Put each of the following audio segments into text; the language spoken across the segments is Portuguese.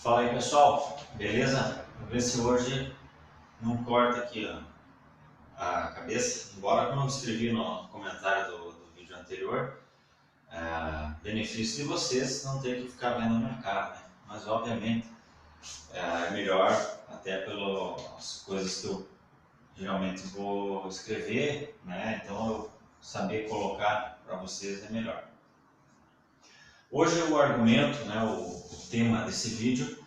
Fala aí, pessoal, beleza? Vamos ver se hoje não corta aqui ó, a cabeça. Embora, como eu escrevi no comentário do vídeo anterior, benefício de vocês não ter que ficar vendo a minha cara, né? Mas obviamente é melhor, até pelas coisas que eu geralmente vou escrever, né? Então eu saber colocar para vocês é melhor. Hoje o argumento, né, o tema desse vídeo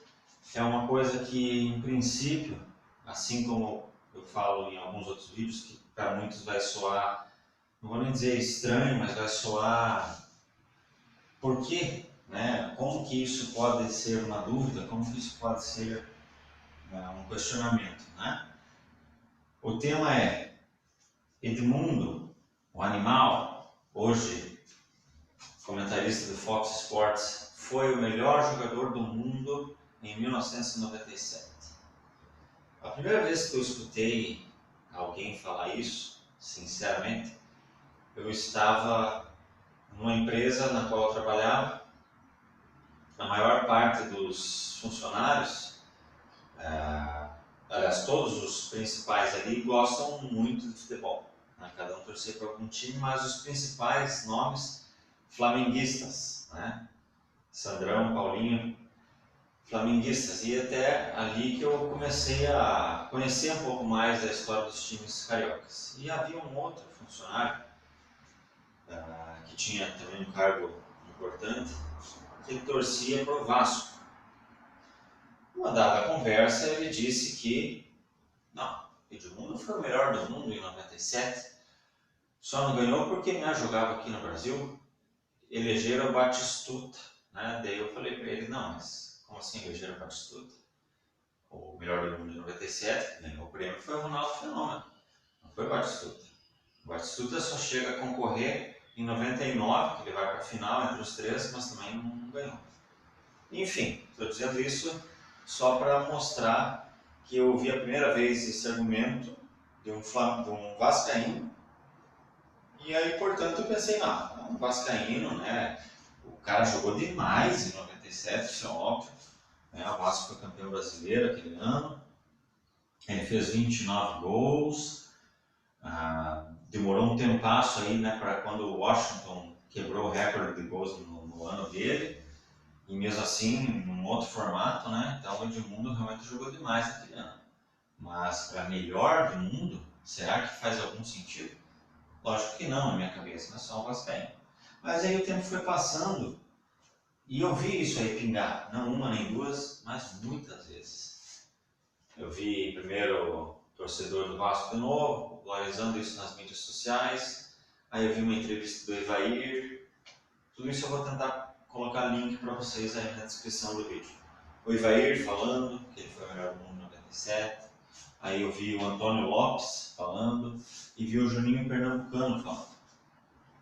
é uma coisa que, em princípio, assim como eu falo em alguns outros vídeos, que para muitos vai soar, não vou nem dizer estranho, mas vai soar por quê, né? Como que isso pode ser uma dúvida, como que isso pode ser um questionamento, né? O tema é Edmundo, o animal, hoje comentarista do Fox Sports, foi o melhor jogador do mundo em 1997. A primeira vez que eu escutei alguém falar isso, sinceramente, eu estava numa empresa na qual eu trabalhava. A maior parte dos funcionários, aliás, todos os principais ali gostam muito de futebol, né? Cada um torcia para algum time, mas os principais nomes flamenguistas, né? Sandrão, Paulinho, flamenguistas, e até ali que eu comecei a conhecer um pouco mais da história dos times cariocas. E havia um outro funcionário que tinha também um cargo importante, que ele torcia para o Vasco. Numa dada conversa, ele disse que não, Edmundo foi o melhor do mundo em 97, só não ganhou porque jogava aqui no Brasil, elegeram o Batistuta, né? Daí eu falei para ele, não, mas como assim elegeram o Batistuta? O melhor do mundo de 97, ganhou o prêmio, foi o Ronaldo Fenômeno, não foi o Batistuta. O Batistuta só chega a concorrer em 99, que ele vai para a final entre os três, mas também não ganhou. Enfim, estou dizendo isso só para mostrar que eu ouvi a primeira vez esse argumento de um vascaíno, e aí, portanto, eu pensei, não, um vascaíno, né? O cara jogou demais em 97, isso é óbvio, né? O Vasco foi campeão brasileiro aquele ano, ele fez 29 gols, demorou um tempasso aí, né, para quando o Washington quebrou o recorde de gols no ano dele, e mesmo assim, num outro formato, né, então o Edmundo realmente jogou demais naquele ano. Mas para melhor do mundo, será que faz algum sentido? Lógico que não, na minha cabeça, não é só um vascaíno. Mas aí o tempo foi passando, e eu vi isso aí pingar, não uma nem duas, mas muitas vezes. Eu vi primeiro torcedor do Vasco de novo, popularizando isso nas mídias sociais. Aí eu vi uma entrevista do Ivair. Tudo isso eu vou tentar colocar link para vocês aí na descrição do vídeo. O Ivair falando que ele foi o melhor do mundo em 97. Aí eu vi o Antônio Lopes falando e vi o Juninho Pernambucano falando.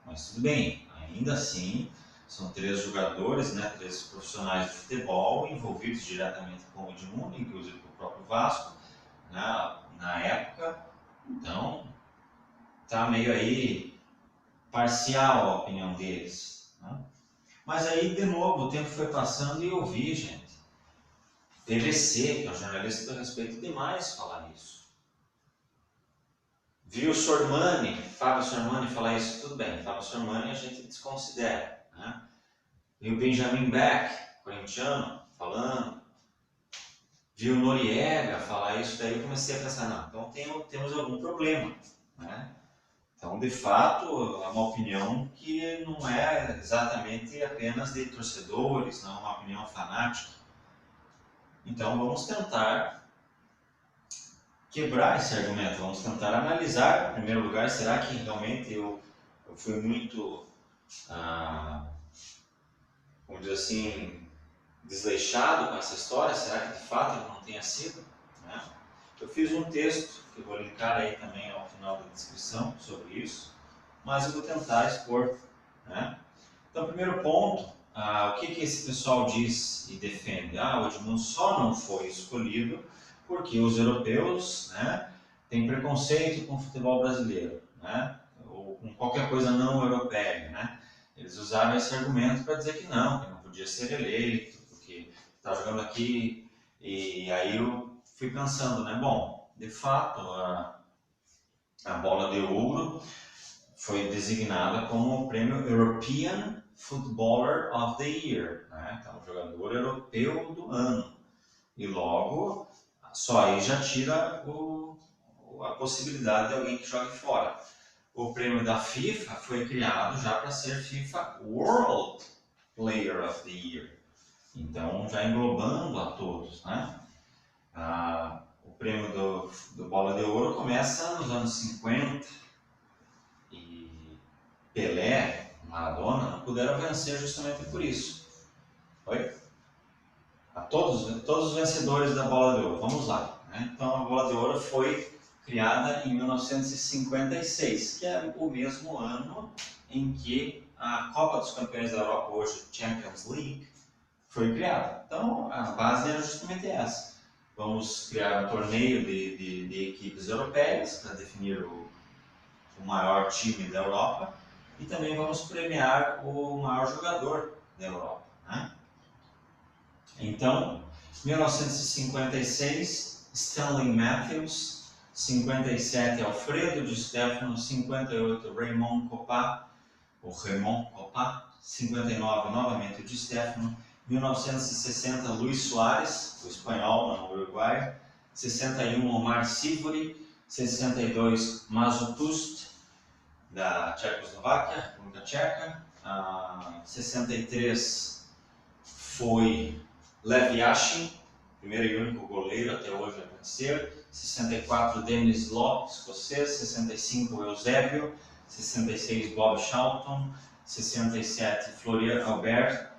Mas tudo bem, ainda assim são três jogadores, né, três profissionais de futebol envolvidos diretamente com o Edmundo, inclusive com o próprio Vasco, na época. Então tá meio aí parcial a opinião deles, né? Mas aí de novo o tempo foi passando e eu vi, gente, PVC, que é um jornalista que eu respeito demais, falar isso. Vi o Sormani, Fábio Sormani falar isso, tudo bem, Fábio Sormani a gente desconsidera, né? Vi o Benjamin Beck, corintiano, falando. Vi o Noriega falar isso, daí eu comecei a pensar, não, então temos algum problema, né? Então, de fato, é uma opinião que não é exatamente apenas de torcedores, não é uma opinião fanática. Então, vamos tentar quebrar esse argumento, vamos tentar analisar, em primeiro lugar, será que realmente eu fui muito, vamos dizer assim, desleixado com essa história? Será que de fato ele não tenha sido, né? Eu fiz um texto que eu vou linkar aí também ao final da descrição sobre isso, mas eu vou tentar expor, né? Então, primeiro ponto, o que esse pessoal diz e defende? O Edmundo só não foi escolhido porque os europeus, né, têm preconceito com o futebol brasileiro, né, ou com qualquer coisa não europeia, né? Eles usaram esse argumento para dizer que não podia ser eleito, porque tá jogando aqui, e aí eu fui pensando, né, bom, de fato, a bola de ouro foi designada como o prêmio European Footballer of the Year, né? Então, o jogador europeu do ano. E logo, só aí já tira a possibilidade de alguém que jogue fora. O prêmio da FIFA foi criado já para ser FIFA World Player of the Year. Então, já englobando a todos, né? O prêmio do Bola de Ouro começa nos anos 50 e Pelé, Maradona não puderam vencer justamente por isso. Oi? A todos os vencedores da Bola de Ouro, vamos lá. Né? Então, a Bola de Ouro foi criada em 1956, que é o mesmo ano em que a Copa dos Campeões da Europa, hoje Champions League, foi criada. Então, a base era justamente essa. Vamos criar um torneio de equipes europeias para definir o maior time da Europa e também vamos premiar o maior jogador da Europa. Né? Então, 1956, Stanley Matthews, 57, Alfredo Di Stefano, 58, Raymond Kopa, 59, novamente o Di Stefano, 1960, Luis Soares, o espanhol, não o uruguaio, 61, Omar Sivori, 62, Mazutust, da Tchecoslováquia, República Tcheca, 63 foi Lev Yashin, primeiro e único goleiro até hoje a vencer, 64 Denis Law, escocês, 65 Eusébio, 66 Bob Charlton, 67 Florian Albert,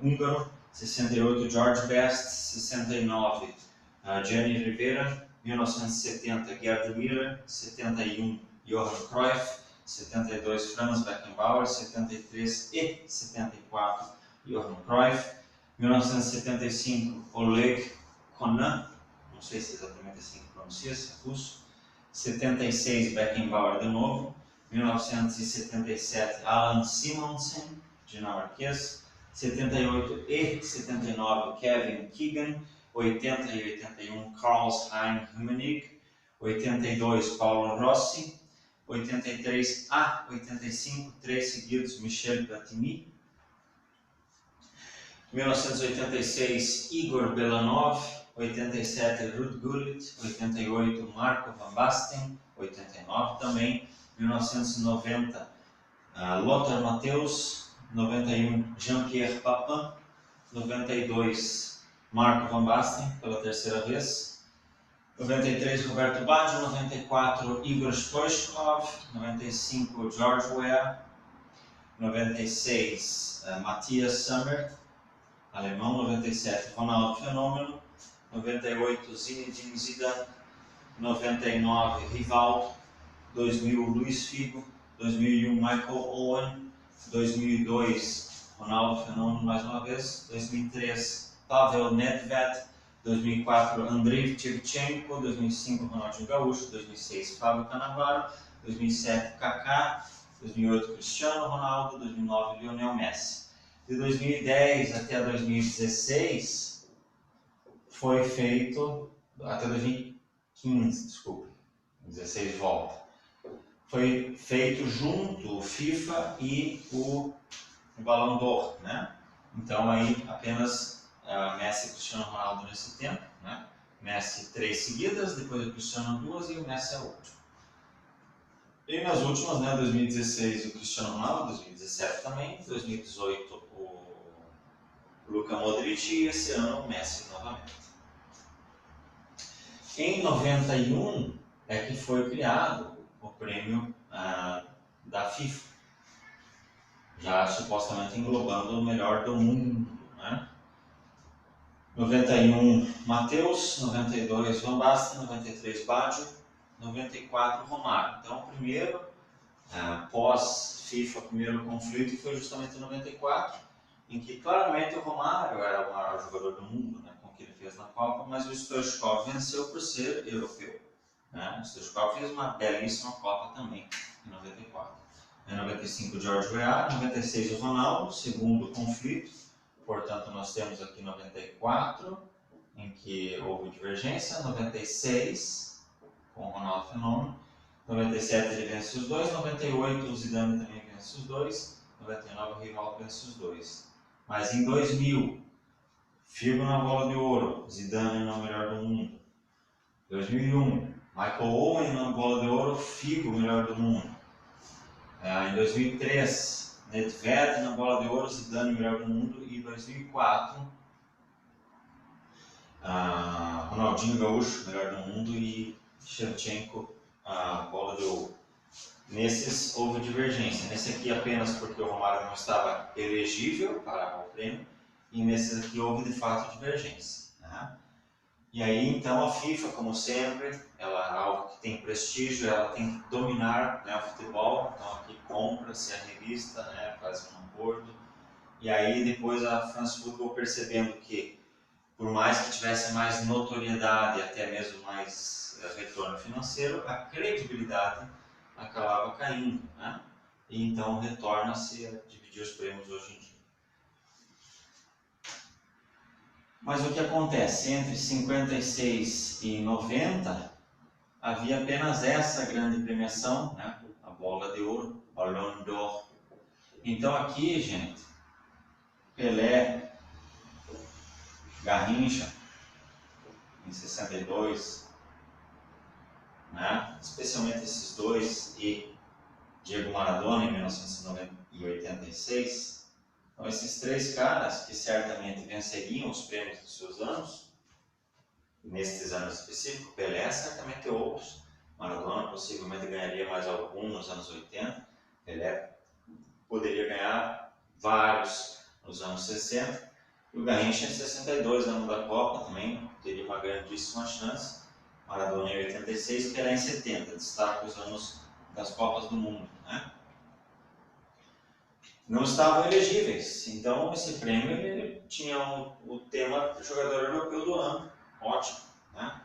húngaro, 68 George Best, 69 Gianni Rivera, 1970 Gerd Müller, 71 Johan Cruyff, 72 Franz Beckenbauer, 73 e 74 Johan Cruyff, 1975 Oleg Konan, não sei se é exatamente assim que pronuncia, se é russo, 76 Beckenbauer de novo, 1977 Alan Simonsen, dinamarquês, 78 e 79 Kevin Keegan, 80 e 81 Karl-Heinz Rummenigge, 82 Paulo Rossi, 83 a 85, 3 seguidos Michel Platini, 1986 Igor Belanov, 87 Ruud Gullit, 88 Marco van Basten, 89 também, 1990 Lothar Matthäus, 91 Jean-Pierre Papin, 92 Marco van Basten pela terceira vez, 93 Roberto Baggio, 94 Igor Stoichkov, 95 George Weah, 96 Matthias Sammer, alemão, 97 Ronaldo Fenômeno, 98 Zinedine Zidane, 99 Rivaldo, 2000 Luís Figo, 2001 Michael Owen, 2002 Ronaldo Fenômeno mais uma vez, 2003 Pavel Nedved, 2004 Andrei Shevchenko, 2005 Ronaldinho Gaúcho, 2006 Fábio Cannavaro, 2007 Kaká, 2008 Cristiano Ronaldo, 2009 Lionel Messi. De 2010 até 2016 foi feito, até 2015, desculpe, 16 volta, foi feito junto o FIFA e o Ballon d'Or, né? Então aí apenas Messi e Cristiano Ronaldo nesse tempo, né? Messi 3 seguidas, depois o Cristiano 2 e o Messi a última. E nas últimas, né, 2016 o Cristiano Ronaldo, 2017 também, 2018 o Luka Modric e esse ano o Messi novamente. Em 91 é que foi criado o prêmio da FIFA, já supostamente englobando o melhor do mundo, né? 91 Matthäus, 92 Van Basten, 93 Baggio, 94 Romário. Então, o primeiro, pós-FIFA, o primeiro conflito foi justamente em 94, em que claramente o Romário era o maior jogador do mundo, né, com o que ele fez na Copa, mas o Stoichkov venceu por ser europeu. Né? O Stoichkov fez uma belíssima Copa também, em 94. Em 95 George Weah, em 96 o Ronaldo, segundo conflito, portanto, nós temos aqui 94, em que houve divergência, 96, com o Ronaldo Fenômeno, 97 ele vence os dois, 98 o Zidane também vence os dois, 99 o Rivaldo vence os dois. Mas em 2000, Figo na bola de ouro, Zidane no melhor do mundo. 2001, Michael Owen na bola de ouro, Figo melhor do mundo. Em 2003, Nedved na bola de ouro, Zidane melhor do mundo. E 2004, Ronaldinho Gaúcho melhor do mundo e Shevchenko bola de ouro. Nesses houve divergência. Nesse aqui apenas porque o Romário não estava elegível para o prêmio. E nesses aqui houve de fato divergência. Né? E aí então a FIFA, como sempre, ela é algo que tem prestígio, ela tem que dominar, né, o futebol. Então aqui compra-se a revista, né, faz um acordo. E aí depois a France Football, percebendo que por mais que tivesse mais notoriedade, até mesmo mais retorno financeiro, a credibilidade acabava caindo, né? E então retorna-se a dividir os prêmios hoje em dia. Mas o que acontece? Entre 56 e 90, havia apenas essa grande premiação, né? A bola de ouro, Ballon d'Or. Então aqui, gente, Pelé, Garrincha, em 62, né? Especialmente esses dois, e Diego Maradona em 1986. Então esses três caras que certamente venceriam os prêmios dos seus anos, nestes anos específicos, Pelé certamente outros, Maradona possivelmente ganharia mais algum nos anos 80, Pelé poderia ganhar vários nos anos 60, e o Garrincha em 62, ano da Copa, também teria uma grandíssima chance, Maradona em 86, Pelé em 70, destaca os anos das Copas do Mundo, né? Não estavam elegíveis, então esse prêmio ele tinha o tema jogador europeu do ano, ótimo, né?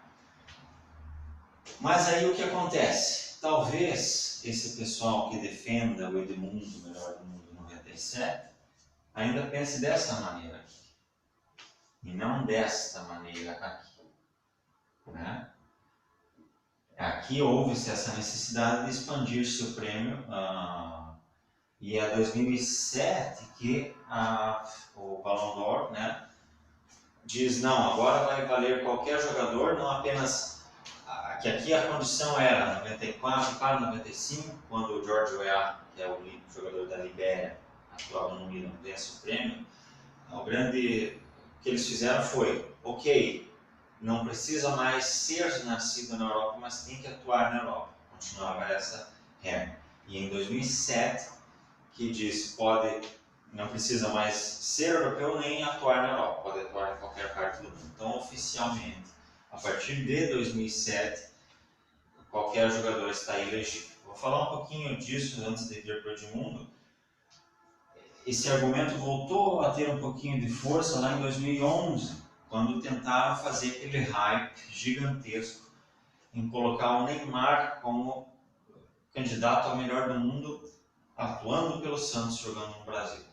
Mas aí o que acontece? Talvez esse pessoal que defenda o Edmundo, melhor do mundo 97, ainda pense dessa maneira aqui, e não desta maneira aqui, né? Aqui houve-se essa necessidade de expandir-se o prêmio, e é 2007 que o Ballon d'Or, né, diz, não, agora vai valer qualquer jogador, não apenas, que aqui a condição era 94 para 95, quando o George Weah, que é o jogador da Libéria, atuava no Milan, vence o prêmio. O grande que eles fizeram foi, ok, não precisa mais ser nascido na Europa, mas tem que atuar na Europa. Continuava essa regra. E em 2007, que diz, não precisa mais ser europeu nem atuar na Europa, pode atuar em qualquer parte do mundo. Então, oficialmente, a partir de 2007, qualquer jogador está elegível. Vou falar um pouquinho disso antes de vir para o Edmundo. Esse argumento voltou a ter um pouquinho de força lá em 2011, quando tentaram fazer aquele hype gigantesco em colocar o Neymar como candidato ao melhor do mundo, atuando pelo Santos, jogando no Brasil.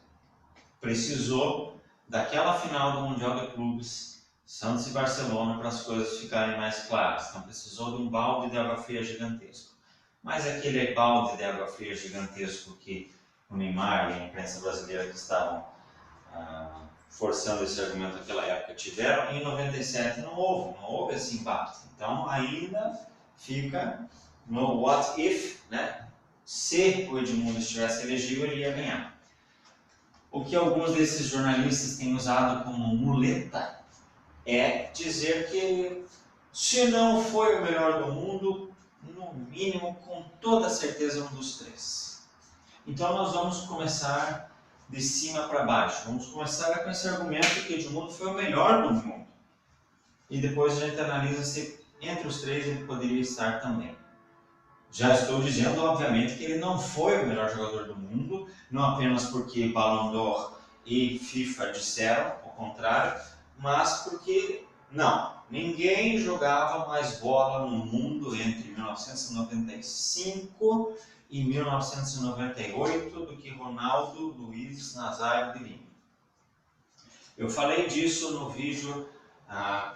Precisou daquela final do Mundial de Clubes, Santos e Barcelona, para as coisas ficarem mais claras. Então precisou de um balde de água fria gigantesco. Mas aquele balde de água fria gigantesco que o Neymar e a imprensa brasileira que estavam forçando esse argumento naquela época tiveram, em 97 não houve esse embate. Então ainda fica no what if, né? Se o Edmundo estivesse elegível, ele ia ganhar. O que alguns desses jornalistas têm usado como muleta é dizer que, se não foi o melhor do mundo, no mínimo, com toda certeza, um dos três. Então nós vamos começar de cima para baixo. Vamos começar com esse argumento que Edmundo foi o melhor do mundo. E depois a gente analisa se entre os três ele poderia estar também. Já estou dizendo, obviamente, que ele não foi o melhor jogador do mundo, não apenas porque Ballon d'Or e FIFA disseram o contrário, mas porque, ninguém jogava mais bola no mundo entre 1995 e 1998 do que Ronaldo, Luiz Nazário de Lima. Eu falei disso no vídeo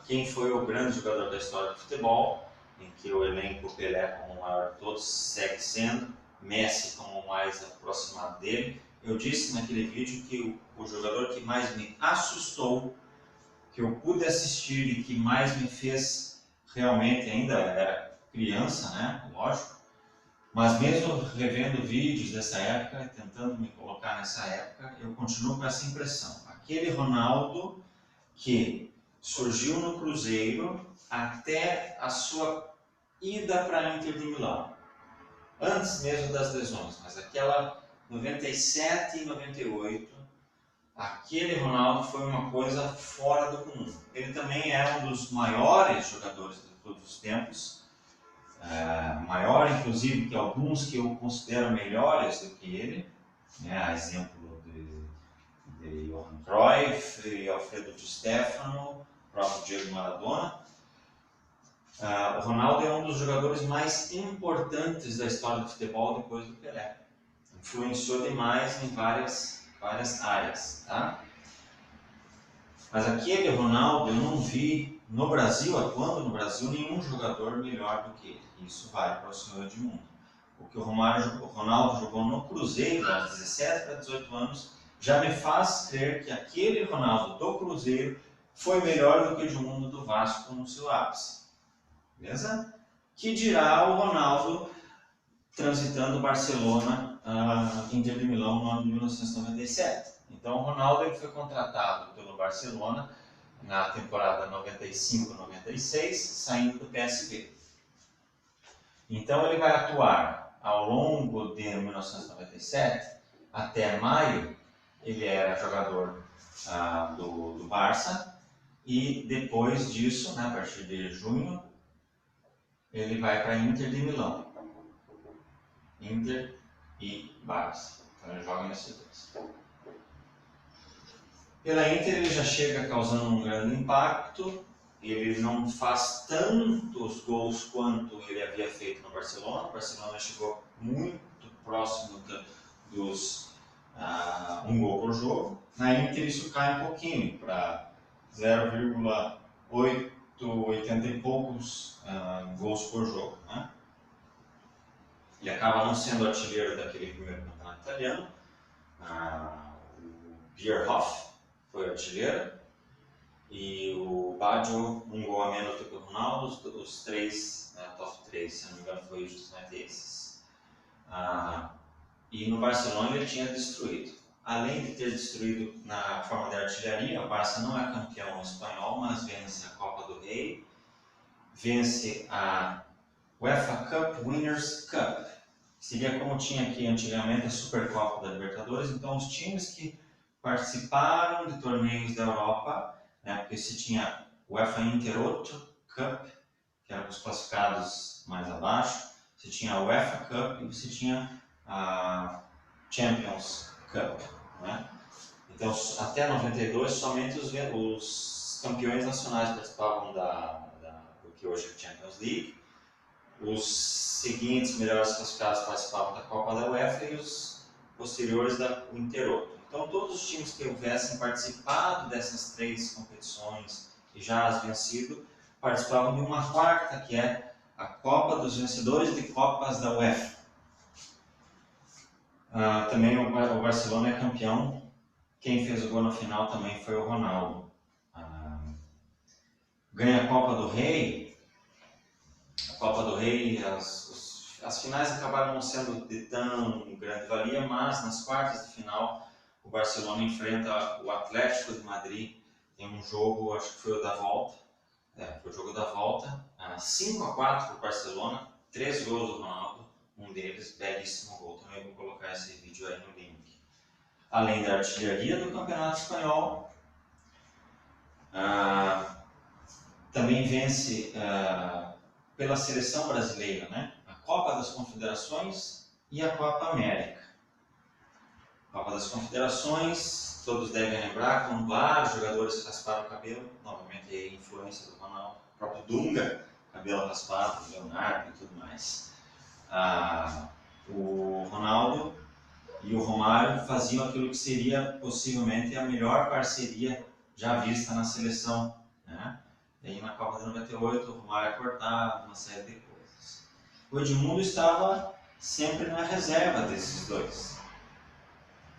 quem foi o grande jogador da história do futebol, em que o elenco Pelé como o maior de todos segue sendo, Messi como o mais aproximado dele. Eu disse naquele vídeo que o jogador que mais me assustou, que eu pude assistir e que mais me fez realmente, ainda era criança, né, lógico, mas mesmo revendo vídeos dessa época, tentando me colocar nessa época, eu continuo com essa impressão. Aquele Ronaldo que surgiu no Cruzeiro até a sua ida para a Inter de Milão, antes mesmo das lesões, mas aquela 97 e 98, aquele Ronaldo foi uma coisa fora do comum. Ele também é um dos maiores jogadores de todos os tempos, maior inclusive que alguns que eu considero melhores do que ele, né? A exemplo de Johan Cruyff e Alfredo Di Stefano, o próprio Diego Maradona. O Ronaldo é um dos jogadores mais importantes da história do futebol depois do Pelé. Influenciou demais em várias áreas, tá? Mas aquele Ronaldo, eu não vi no Brasil, atuando no Brasil, nenhum jogador melhor do que ele. Isso vale para o senhor Edmundo. O que o Ronaldo jogou no Cruzeiro aos 17 para 18 anos já me faz crer que aquele Ronaldo do Cruzeiro foi melhor do que o Edmundo do Vasco no seu ápice. Beleza? Que dirá o Ronaldo transitando Barcelona, Inter de Milão no ano de 1997. Então o Ronaldo ele foi contratado pelo Barcelona na temporada 95-96, saindo do PSV. Então ele vai atuar ao longo de 1997 até maio. Ele era jogador do Barça e depois disso, né, a partir de junho, ele vai para a Inter de Milão. Inter e Barça. Então ele joga nesses dois. Pela Inter ele já chega causando um grande impacto. Ele não faz tantos gols quanto ele havia feito no Barcelona. O Barcelona chegou muito próximo dos 1 gol por jogo. Na Inter isso cai um pouquinho para 0,80 e poucos gols por jogo, né? Ele acaba não sendo artilheiro daquele primeiro campeonato italiano. O Bierhoff foi artilheiro. E o Baggio, 1 gol a menos do que o Ronaldo. Os três, top 3, se não me engano, foi justamente esses. E no Barcelona ele tinha destruído. Além de ter destruído na forma de artilharia, o Barça não é campeão espanhol, mas vence a Copa do Rei, vence a UEFA Cup Winners' Cup. Seria como tinha aqui antigamente a Supercopa da Libertadores. Então os times que participaram de torneios da Europa, né, porque se tinha UEFA Intertoto Cup, que era os classificados mais abaixo, você tinha a UEFA Cup e você tinha a Champions Cup, né? Então até 92 somente os campeões nacionais participavam do que hoje é a Champions League. Os seguintes melhores classificados participavam da Copa da UEFA e os posteriores da Intertoto. Então todos os times que houvessem participado dessas 3 competições e já as vencido, participavam de uma quarta, que é a Copa dos Vencedores de Copas da UEFA. Também o Barcelona é campeão. Quem fez o gol no final também foi o Ronaldo. Ganha a Copa do Rei. A Copa do Rei, as finais acabaram não sendo de tão grande valia, mas nas quartas de final o Barcelona enfrenta o Atlético de Madrid em um jogo, acho que foi o da volta. Foi o jogo da volta, 5-4 para o Barcelona, 3 gols do Ronaldo, um deles, belíssimo gol. Também vou colocar esse vídeo aí no link. Além da artilharia do Campeonato Espanhol, também vence pela seleção brasileira, né? A Copa das Confederações e a Copa América. Copa das Confederações, todos devem lembrar, com vários jogadores rasparam o cabelo, novamente a influência do Ronaldo, o próprio Dunga, cabelo raspado, Leonardo e tudo mais. O Ronaldo e o Romário faziam aquilo que seria possivelmente a melhor parceria já vista na seleção, né? E aí na Copa de 98 o Romário é cortado, uma série de coisas. O Edmundo estava sempre na reserva desses dois.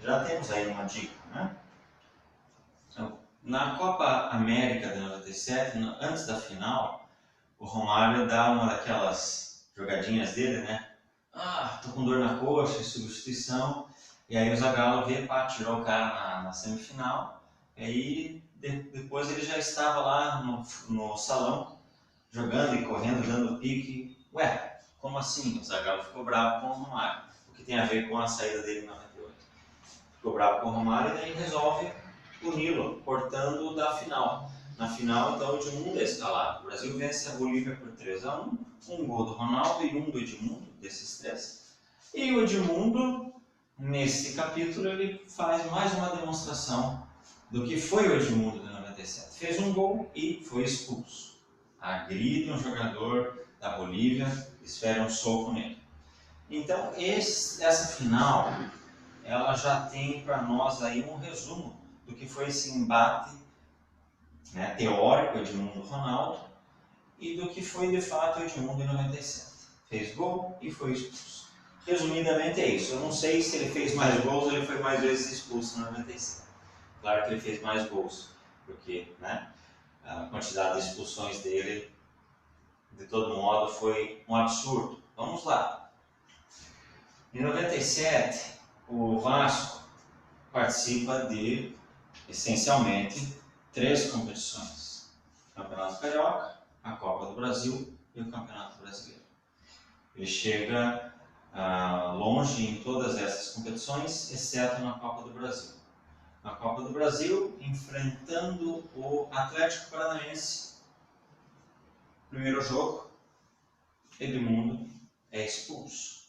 Já temos aí uma dica, né? Então, na Copa América de 97, antes da final, o Romário dá uma daquelas jogadinhas dele, né? Ah, tô com dor na coxa, substituição. E aí o Zagallo vê, pá, tirou o cara na semifinal. E aí depois ele já estava lá no salão, jogando e correndo, dando pique. Ué, como assim? O Zagallo ficou bravo com o Romário. O que tem a ver com a saída dele em 98. Ficou bravo com o Romário e daí resolve puni-lo, cortando da final. Na final, então, o Edmundo é escalado. O Brasil vence a Bolívia por 3-1, um gol do Ronaldo e um do Edmundo, desses três. E o Edmundo, nesse capítulo, ele faz mais uma demonstração do que foi o Edmundo de 97. Fez um gol e foi expulso. Agride um jogador da Bolívia, esfera um soco nele. Então, essa final, ela já tem para nós aí um resumo do que foi esse embate, né, teórico Edmundo-Ronaldo e do que foi de fato Edmundo em 97. Fez gol e foi expulso. Resumidamente é isso. Eu não sei se ele fez mais gols ou ele foi mais vezes expulso em 97. Claro que ele fez mais gols, porque, né, a quantidade de expulsões dele, de todo modo, foi um absurdo. Vamos lá. Em 97, o Vasco participa de, essencialmente, 3 competições: o Campeonato Carioca, a Copa do Brasil e o Campeonato Brasileiro. Ele chega longe em todas essas competições, exceto na Copa do Brasil. Na Copa do Brasil, enfrentando o Atlético Paranaense, primeiro jogo, Edmundo é expulso.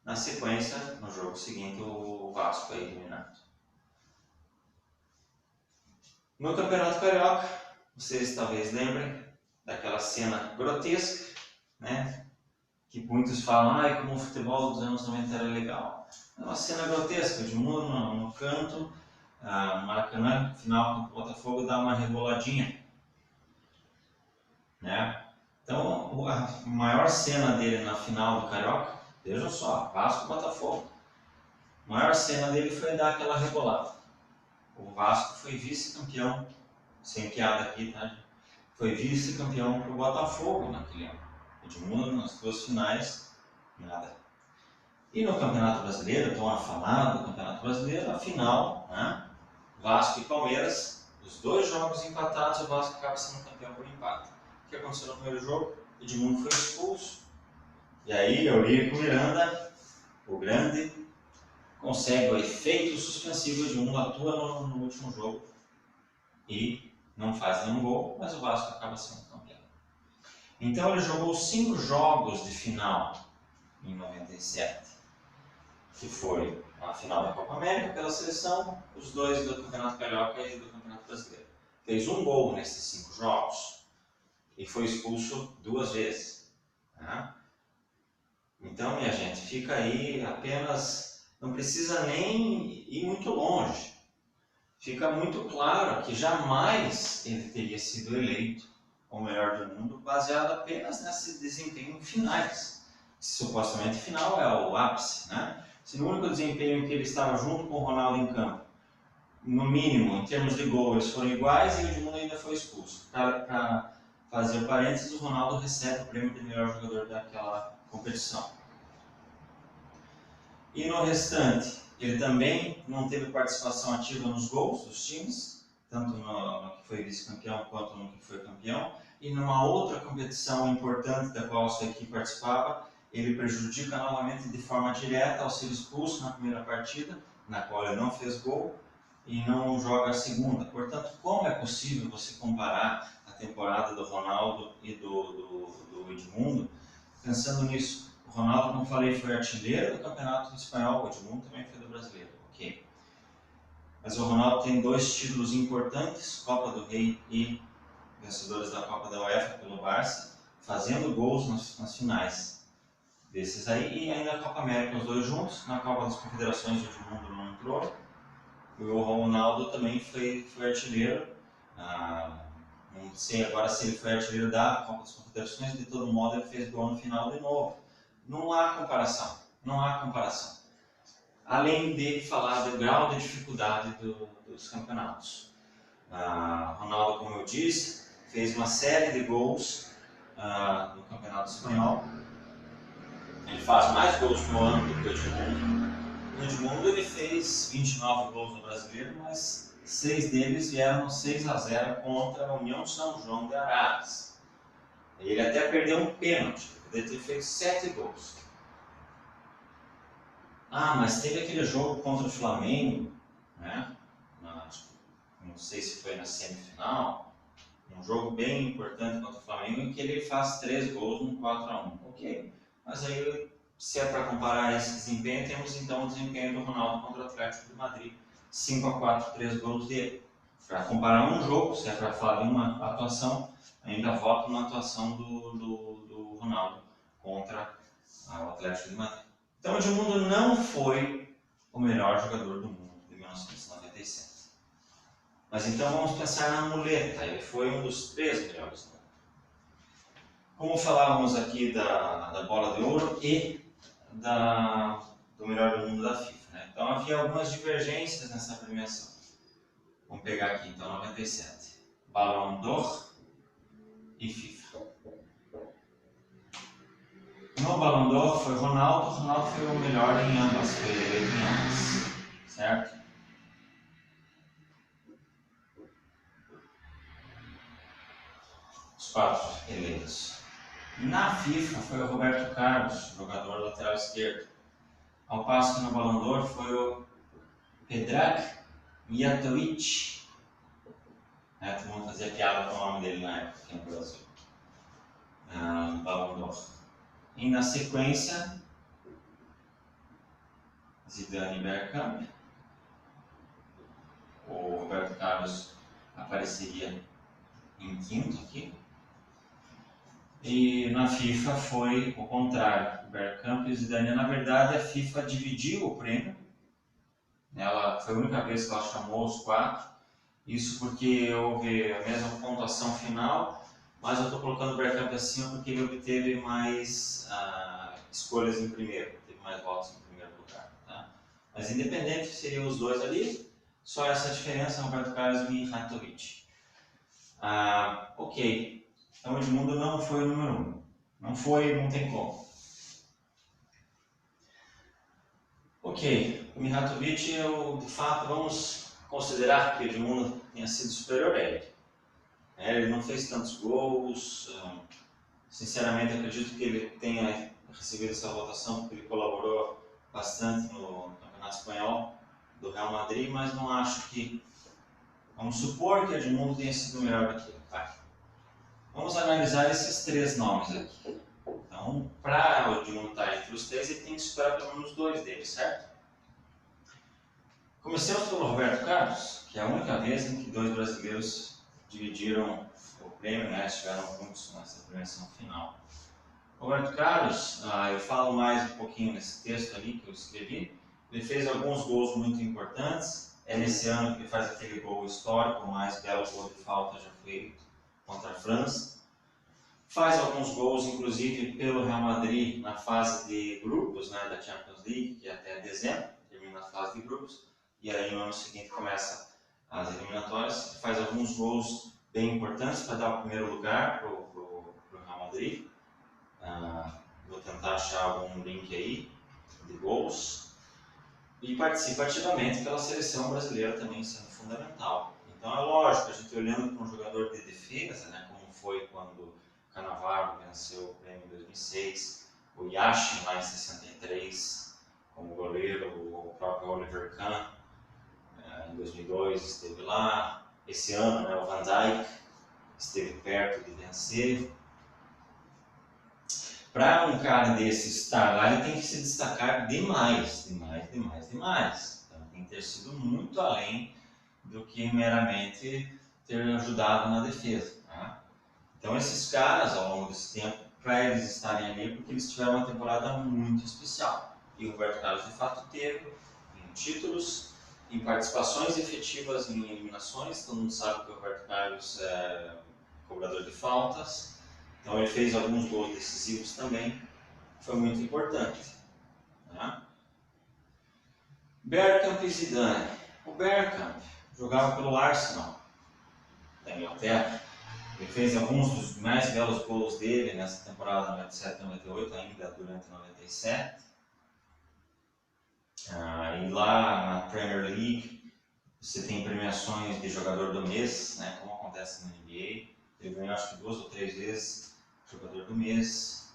Na sequência, no jogo seguinte, o Vasco é eliminado. No Campeonato Carioca, vocês talvez lembrem daquela cena grotesca, né? Que muitos falam, como o futebol dos anos 90 era legal. É uma cena grotesca, de Edmundo no canto, no Maracanã, final contra o Botafogo, dá uma reboladinha, né? Então, a maior cena dele na final do Carioca, vejam só, Vasco e Botafogo. A maior cena dele foi dar aquela rebolada. O Vasco foi vice-campeão, sem piada aqui, tá? Foi vice-campeão para o Botafogo naquele ano. Edmundo, nas 2 finais, nada. E no Campeonato Brasileiro, estou a falar do Campeonato Brasileiro, a final, né? Vasco e Palmeiras, os 2 jogos empatados, o Vasco acaba sendo campeão por empate. O que aconteceu no primeiro jogo? Edmundo foi expulso. E aí, Eurico Miranda, o grande, consegue o efeito suspensivo. Edmundo atua no último jogo e não faz nenhum gol, mas o Vasco acaba sendo campeão. Então ele jogou 5 jogos de final em 97, que foi a final da Copa América pela seleção, os 2 do Campeonato Carioca e do Campeonato Brasileiro. Fez um gol nesses 5 jogos e foi expulso 2 vezes. Né? Então, minha gente, fica aí apenas, não precisa nem ir muito longe. Fica muito claro que jamais ele teria sido eleito o melhor do mundo baseado apenas nesse desempenho finais. Supostamente final é o ápice, né? Se no único desempenho que ele estava junto com o Ronaldo em campo, no mínimo, em termos de gol, eles foram iguais e o Edmundo ainda foi expulso. Para fazer o parênteses, o Ronaldo recebe o prêmio de melhor jogador daquela competição. E no restante, ele também não teve participação ativa nos gols dos times, tanto no que foi vice-campeão quanto no que foi campeão. E numa outra competição importante da qual a sua equipe participava, ele prejudica novamente de forma direta ao ser expulso na primeira partida, na qual ele não fez gol e não joga a segunda. Portanto, como é possível você comparar a temporada do Ronaldo e do Edmundo pensando nisso? O Ronaldo, como falei, foi artilheiro do Campeonato Espanhol, o Edmundo também foi do Brasileiro, ok. Mas o Ronaldo tem 2 títulos importantes, Copa do Rei e vencedores da Copa da UEFA pelo Barça, fazendo gols nas finais desses aí, e ainda a Copa América, os 2 juntos. Na Copa das Confederações o Edmundo não entrou, o Ronaldo também foi artilheiro. Não sei agora se ele foi artilheiro da Copa das Confederações, de todo modo ele fez gol no final de novo. Não há comparação, não há comparação. Além de falar do grau de dificuldade dos campeonatos. Ronaldo, como eu disse, fez uma série de gols no Campeonato Espanhol. Ele faz mais gols no ano do que o Edmundo. No Edmundo ele fez 29 gols no Brasileiro, mas 6 deles vieram 6-0 contra a União São João de Araras. Ele até perdeu um pênalti, poderia ter feito 7 gols. Mas teve aquele jogo contra o Flamengo, né? Não sei se foi na semifinal, um jogo bem importante contra o Flamengo, em que ele faz 3 gols no 4-1. Ok, mas aí, se é para comparar esse desempenho, temos então o desempenho do Ronaldo contra o Atlético de Madrid, 5-4, 3 gols dele. Para comparar um jogo, se é para falar de uma atuação, ainda voto na atuação do Ronaldo contra o Atlético de Madrid. Então o Edmundo não foi o melhor jogador do mundo de 1997. Mas então vamos pensar na muleta, ele foi um dos 3 melhores do mundo. Como falávamos aqui da bola de ouro e do melhor do mundo da FIFA, né? Então havia algumas divergências nessa premiação. Vamos pegar aqui então 97. Ballon d'Or e FIFA. No Ballon d'Or foi Ronaldo foi o melhor em ambas, foi eleito em ambas, certo? Os 4 eleitos. Na FIFA foi o Roberto Carlos, jogador lateral esquerdo. Ao passo que no Ballon d'Or foi o Predrag Mijatovic. Todo mundo fazia piada com o nome dele na época aqui no Brasil. No Ballon d'Or. E na sequência, Zidane e Bergkamp. O Roberto Carlos apareceria em quinto aqui. E na FIFA foi o contrário, o Bergkamp e o Zidane. Na verdade, a FIFA dividiu o prêmio. Ela foi a única vez que ela chamou os 4. Isso porque houve a mesma pontuação final, mas eu estou colocando o Bergkamp acima porque ele obteve mais escolhas em primeiro, teve mais votos em primeiro lugar. Tá? Mas independente, seriam os 2 ali, só essa diferença, Roberto Carlos e Mijatovic. Ok. Então o Edmundo não foi o número 1. Não foi, não tem como. Ok, o Mijatovic, de fato, vamos considerar que o Edmundo tenha sido superior a ele. Ele não fez tantos gols. Sinceramente, acredito que ele tenha recebido essa votação porque ele colaborou bastante no Campeonato Espanhol do Real Madrid, mas não acho que... Vamos supor que o Edmundo tenha sido melhor do que ele. Vamos analisar esses 3 nomes aqui. Então, para o Edmundo estar entre os 3, ele tem que superar pelo menos 2 deles, certo? Comecemos pelo Roberto Carlos, que é a única vez em que 2 brasileiros dividiram o prêmio, né? Estiveram juntos nessa premiação final. Roberto Carlos, eu falo mais um pouquinho nesse texto ali que eu escrevi. Ele fez alguns gols muito importantes. É nesse ano que ele faz aquele gol histórico, o mais belo gol de falta já feito contra a França. Faz alguns gols, inclusive, pelo Real Madrid na fase de grupos, né, da Champions League, que é até dezembro, termina a fase de grupos, e aí no ano seguinte começa as eliminatórias. Faz alguns gols bem importantes para dar o primeiro lugar para o Real Madrid. Vou tentar achar algum link aí de gols. E participa ativamente pela seleção brasileira também, sendo fundamental. Então é lógico, a gente olhando para um jogador de defesa, né, como foi quando o Cannavaro venceu o prêmio em 2006, o Yashin lá em 63, como goleiro, o próprio Oliver Kahn em 2002 esteve lá. Esse ano, né, o Van Dijk esteve perto de vencer. Para um cara desse estar lá, ele tem que se destacar demais. Então, tem que ter sido muito além do que meramente ter ajudado na defesa. Tá? Então, esses caras, ao longo desse tempo, para eles estarem ali, porque eles tiveram uma temporada muito especial. E o Roberto Carlos, de fato, teve 20 títulos, Em participações efetivas em eliminações, todo mundo sabe que o Roberto Carlos é cobrador de faltas, então ele fez alguns gols decisivos também, foi muito importante. Né? Bergkamp e Zidane. O Bergkamp jogava pelo Arsenal da Inglaterra. Ele fez alguns dos mais belos gols dele nessa temporada 97-98, ainda durante 97. E lá na Premier League você tem premiações de jogador do mês, né, como acontece na NBA. Ele ganhou acho que 2 ou 3 vezes jogador do mês.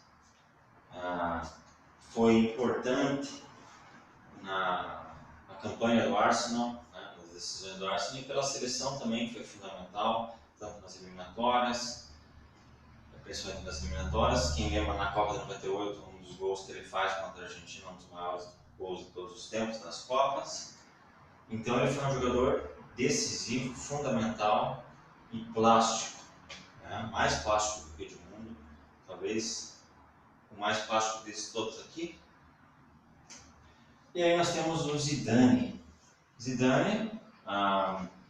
Foi importante na campanha do Arsenal, né, nas decisões do Arsenal, e pela seleção também foi fundamental, tanto nas eliminatórias, principalmente nas eliminatórias. Quem lembra na Copa de 98, um dos gols que ele faz contra a Argentina, um dos maiores gols de todos os tempos nas Copas. Então ele foi um jogador decisivo, fundamental e plástico, né? Mais plástico do que Edmundo, talvez o mais plástico desses todos aqui. E aí nós temos o Zidane. Zidane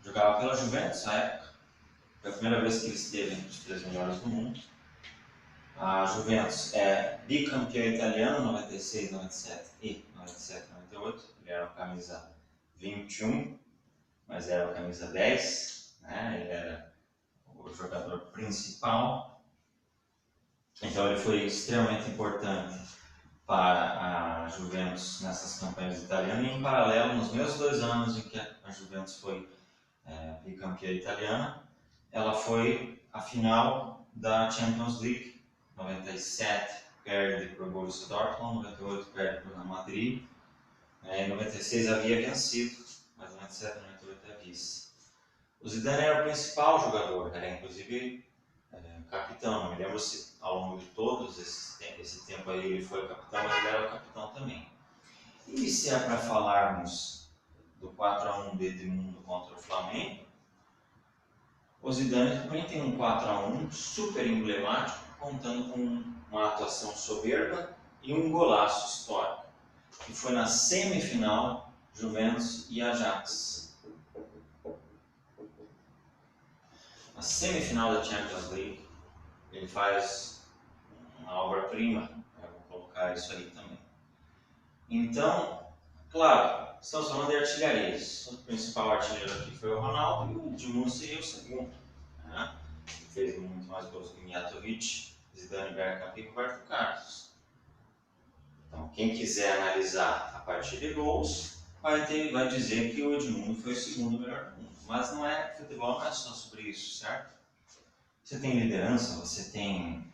jogava pela Juventus na época, foi a primeira vez que ele esteve entre os 3 melhores do mundo. A Juventus é bicampeã italiana, 96, 97 e 97, 98. Ele era a camisa 21, mas era a camisa 10, né? Ele era o jogador principal. Então ele foi extremamente importante para a Juventus nessas campanhas italianas. E em paralelo, nos mesmos 2 anos em que a Juventus foi bicampeã italiana, ela foi à final da Champions League. 97 perde para o Borussia Dortmund, 98 perde para o Real Madrid, em 96 havia vencido, mas 97 e 98 é vice. O Zidane era o principal jogador, era inclusive capitão. Não me lembro se ao longo de todos esse tempo aí ele foi capitão, mas ele era o capitão também. E se é para falarmos do 4-1 de Edmundo contra o Flamengo, o Zidane também tem um 4-1 super emblemático, contando com uma atuação soberba e um golaço histórico, que foi na semifinal Juventus e Ajax. Na semifinal da Champions League, ele faz uma obra-prima, vou colocar isso aí também. Então, claro, estamos falando de artilharias. O principal artilheiro aqui foi o Ronaldo e o Edmundo seria o segundo. Né? Ele fez muito mais gols que Mijatovic, Zidane, Bergkamp e Roberto Carlos. Então, quem quiser analisar a partir de gols, vai dizer que o Edmundo foi o segundo melhor do mundo. Mas não é, futebol não é só sobre isso, certo? Você tem liderança, você tem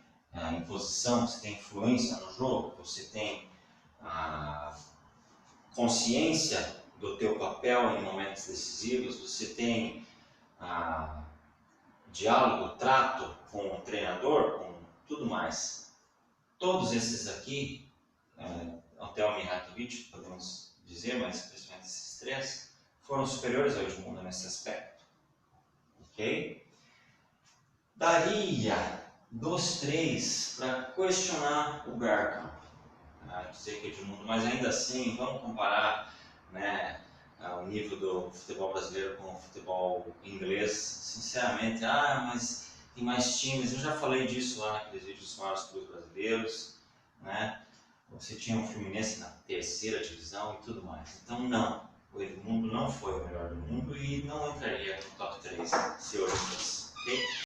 imposição, você tem influência no jogo, você tem consciência do teu papel em momentos decisivos, você tem diálogo, trato com o treinador, com tudo mais. Todos esses aqui, até o Mijatovic, podemos dizer, mas principalmente esses 3, foram superiores ao Edmundo nesse aspecto. Ok? Daria dos 3 para questionar o Bergkamp, dizer que Edmundo, mas ainda assim, vamos comparar, né, o nível do futebol brasileiro com o futebol inglês. Sinceramente, mas tem mais times. Eu já falei disso lá naqueles vídeos dos maiores clubes brasileiros, né? Você tinha o Fluminense na 3ª divisão e tudo mais. Então, não, o Edmundo não foi o melhor do mundo e não entraria no top 3 se hoje fosse. Okay?